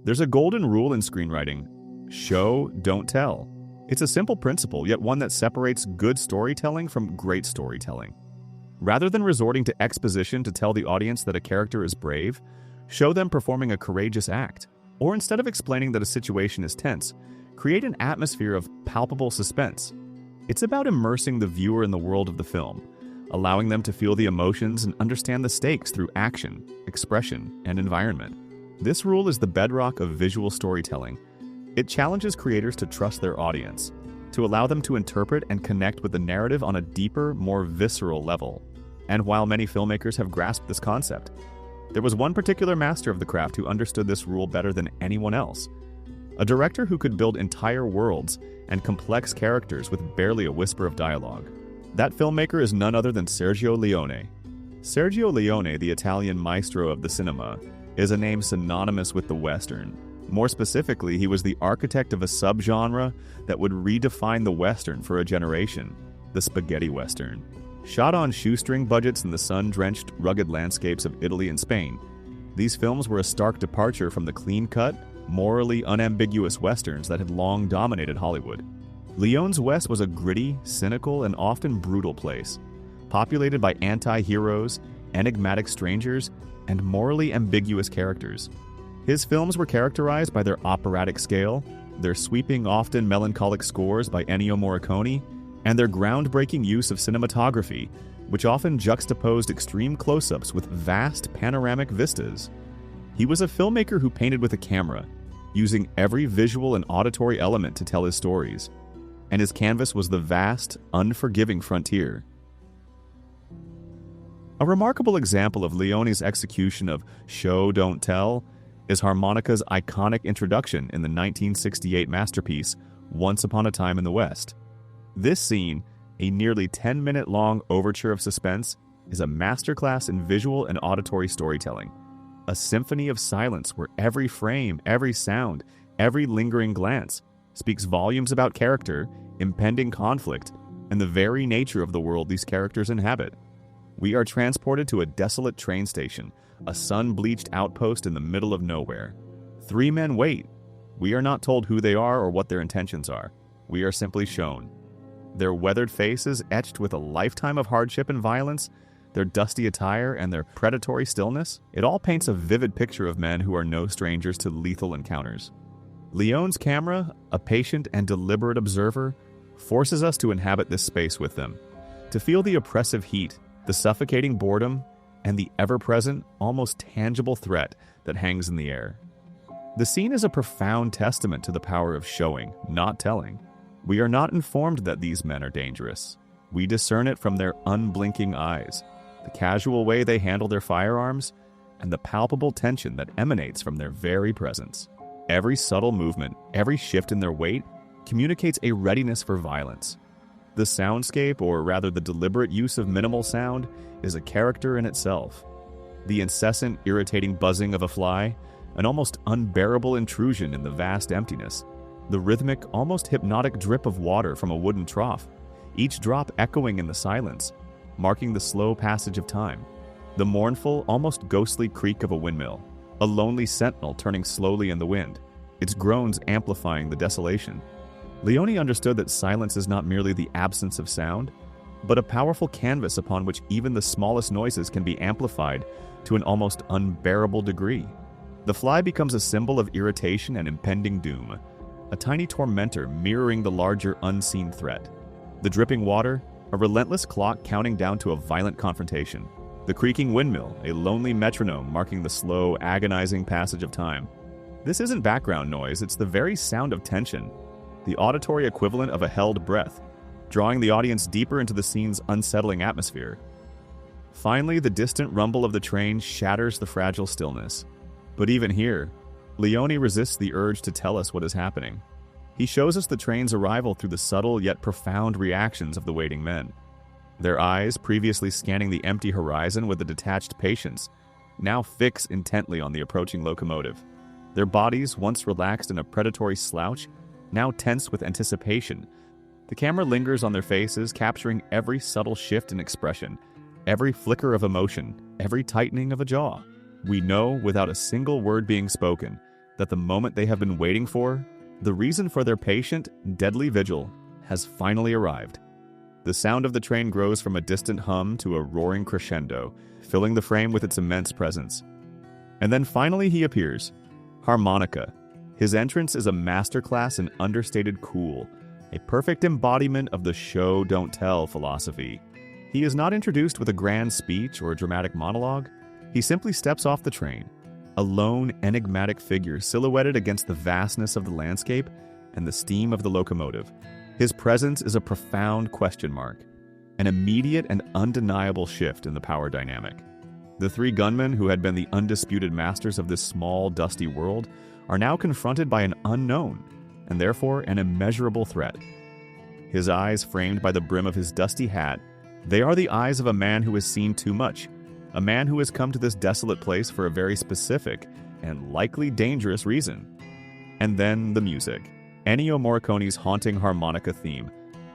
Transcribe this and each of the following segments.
There's a golden rule in screenwriting: show, don't tell. It's a simple principle, yet one that separates good storytelling from great storytelling. Rather than resorting to exposition to tell the audience that a character is brave, show them performing a courageous act. Or instead of explaining that a situation is tense, create an atmosphere of palpable suspense. It's about immersing the viewer in the world of the film, allowing them to feel the emotions and understand the stakes through action, expression, and environment. This rule is the bedrock of visual storytelling. It challenges creators to trust their audience, to allow them to interpret and connect with the narrative on a deeper, more visceral level. And while many filmmakers have grasped this concept, there was one particular master of the craft who understood this rule better than anyone else. A director who could build entire worlds and complex characters with barely a whisper of dialogue. That filmmaker is none other than Sergio Leone. Sergio Leone, the Italian maestro of the cinema, is a name synonymous with the Western. More specifically, he was the architect of a subgenre that would redefine the Western for a generation, the spaghetti Western. Shot on shoestring budgets in the sun-drenched, rugged landscapes of Italy and Spain, these films were a stark departure from the clean-cut, morally unambiguous Westerns that had long dominated Hollywood. Leone's West was a gritty, cynical, and often brutal place, populated by anti-heroes, enigmatic strangers, and morally ambiguous characters. His films were characterized by their operatic scale, their sweeping, often melancholic scores by Ennio Morricone, and their groundbreaking use of cinematography, which often juxtaposed extreme close-ups with vast panoramic vistas. He was a filmmaker who painted with a camera, using every visual and auditory element to tell his stories, and his canvas was the vast, unforgiving frontier. A remarkable example of Leone's execution of show, don't tell is harmonica's iconic introduction in the 1968 masterpiece Once Upon a Time in the West. This scene, a nearly 10-minute-long overture of suspense, is a masterclass in visual and auditory storytelling, a symphony of silence where every frame, every sound, every lingering glance speaks volumes about character, impending conflict, and the very nature of the world these characters inhabit. We are transported to a desolate train station, a sun-bleached outpost in the middle of nowhere. Three men wait. We are not told who they are or what their intentions are. We are simply shown. Their weathered faces etched with a lifetime of hardship and violence, their dusty attire, and their predatory stillness, it all paints a vivid picture of men who are no strangers to lethal encounters. Leone's camera, a patient and deliberate observer, forces us to inhabit this space with them, to feel the oppressive heat, the suffocating boredom, and the ever-present, almost tangible threat that hangs in the air. The scene is a profound testament to the power of showing, not telling. We are not informed that these men are dangerous. We discern it from their unblinking eyes, the casual way they handle their firearms, and the palpable tension that emanates from their very presence. Every subtle movement, every shift in their weight, communicates a readiness for violence. The soundscape, or rather the deliberate use of minimal sound, is a character in itself. The incessant, irritating buzzing of a fly, an almost unbearable intrusion in the vast emptiness. The rhythmic, almost hypnotic drip of water from a wooden trough, each drop echoing in the silence, marking the slow passage of time. The mournful, almost ghostly creak of a windmill, a lonely sentinel turning slowly in the wind, its groans amplifying the desolation. Leone understood that silence is not merely the absence of sound, but a powerful canvas upon which even the smallest noises can be amplified to an almost unbearable degree. The fly becomes a symbol of irritation and impending doom, a tiny tormentor mirroring the larger unseen threat. The dripping water, a relentless clock counting down to a violent confrontation. The creaking windmill, a lonely metronome marking the slow, agonizing passage of time. This isn't background noise, it's the very sound of tension, the auditory equivalent of a held breath, drawing the audience deeper into the scene's unsettling atmosphere. Finally, the distant rumble of the train shatters the fragile stillness. But even here, Leone resists the urge to tell us what is happening. He shows us the train's arrival through the subtle yet profound reactions of the waiting men. Their eyes, previously scanning the empty horizon with a detached patience, now fix intently on the approaching locomotive. Their bodies, once relaxed in a predatory slouch, now tense with anticipation. The camera lingers on their faces, capturing every subtle shift in expression, every flicker of emotion, every tightening of a jaw. We know, without a single word being spoken, that the moment they have been waiting for, the reason for their patient, deadly vigil, has finally arrived. The sound of the train grows from a distant hum to a roaring crescendo, filling the frame with its immense presence. And then finally he appears. Harmonica. His entrance is a masterclass in understated cool, a perfect embodiment of the show don't tell philosophy. He is not introduced with a grand speech or a dramatic monologue. He simply steps off the train, a lone, enigmatic figure silhouetted against the vastness of the landscape and the steam of the locomotive. His presence is a profound question mark, an immediate and undeniable shift in the power dynamic. The three gunmen who had been the undisputed masters of this small, dusty world are now confronted by an unknown, and therefore an immeasurable threat. His eyes framed by the brim of his dusty hat, they are the eyes of a man who has seen too much, a man who has come to this desolate place for a very specific and likely dangerous reason. And then the music. Ennio Morricone's haunting harmonica theme,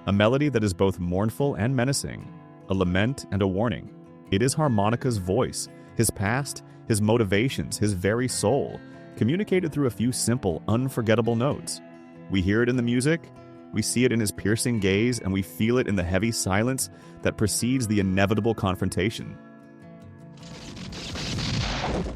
a melody that is both mournful and menacing, a lament and a warning. It is harmonica's voice, his past, his motivations, his very soul, communicated through a few simple, unforgettable notes. We hear it in the music, we see it in his piercing gaze, and we feel it in the heavy silence that precedes the inevitable confrontation.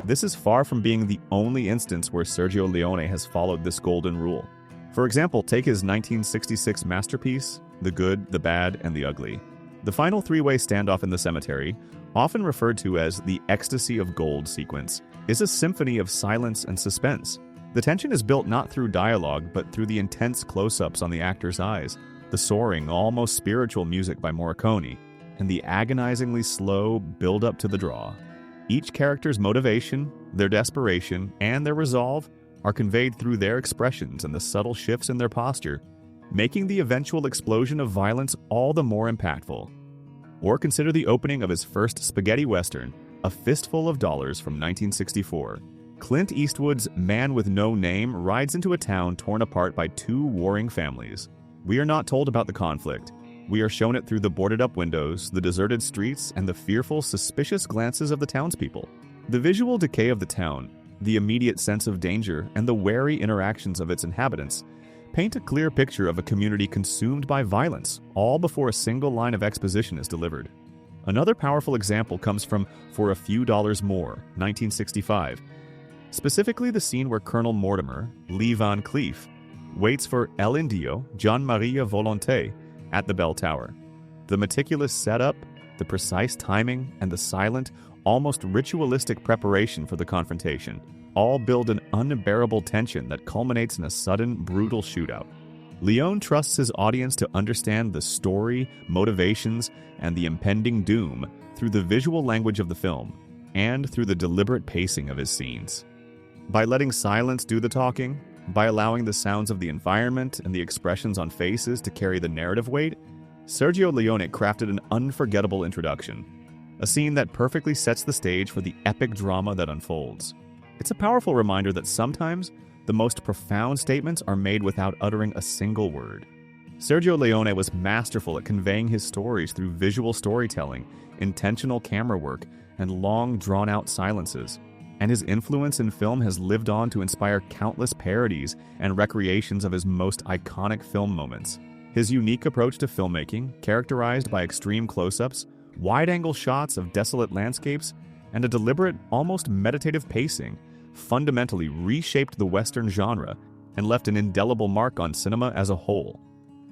This is far from being the only instance where Sergio Leone has followed this golden rule. For example, take his 1966 masterpiece, The Good, the Bad, and the Ugly. The final three-way standoff in the cemetery, often referred to as the ecstasy of gold sequence, is a symphony of silence and suspense. The tension is built not through dialogue, but through the intense close-ups on the actor's eyes, the soaring, almost spiritual music by Morricone, and the agonizingly slow build-up to the draw. Each character's motivation, their desperation, and their resolve are conveyed through their expressions and the subtle shifts in their posture, making the eventual explosion of violence all the more impactful. Or consider the opening of his first spaghetti western, A Fistful of Dollars from 1964. Clint Eastwood's man with no name rides into a town torn apart by two warring families. We are not told about the conflict. We are shown it through the boarded-up windows, the deserted streets, and the fearful, suspicious glances of the townspeople. The visual decay of the town, the immediate sense of danger, and the wary interactions of its inhabitants paint a clear picture of a community consumed by violence, all before a single line of exposition is delivered. Another powerful example comes from For a Few Dollars More, 1965. Specifically the scene where Colonel Mortimer, Lee Van Cleef, waits for El Indio, John Maria Volonté, at the bell tower. The meticulous setup, the precise timing, and the silent, almost ritualistic preparation for the confrontation all build an unbearable tension that culminates in a sudden, brutal shootout. Leone trusts his audience to understand the story, motivations, and the impending doom through the visual language of the film and through the deliberate pacing of his scenes. By letting silence do the talking, by allowing the sounds of the environment and the expressions on faces to carry the narrative weight, Sergio Leone crafted an unforgettable introduction, a scene that perfectly sets the stage for the epic drama that unfolds. It's a powerful reminder that sometimes the most profound statements are made without uttering a single word. Sergio Leone was masterful at conveying his stories through visual storytelling, intentional camera work, and long, drawn-out silences. And his influence in film has lived on to inspire countless parodies and recreations of his most iconic film moments. His unique approach to filmmaking, characterized by extreme close-ups, wide-angle shots of desolate landscapes, and a deliberate, almost meditative pacing, fundamentally reshaped the Western genre and left an indelible mark on cinema as a whole.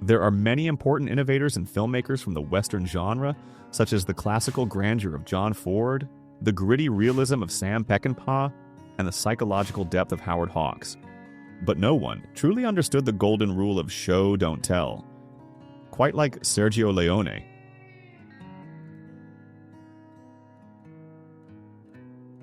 There are many important innovators and filmmakers from the Western genre, such as the classical grandeur of John Ford, the gritty realism of Sam Peckinpah, and the psychological depth of Howard Hawks. But no one truly understood the golden rule of show, don't tell. Quite like Sergio Leone,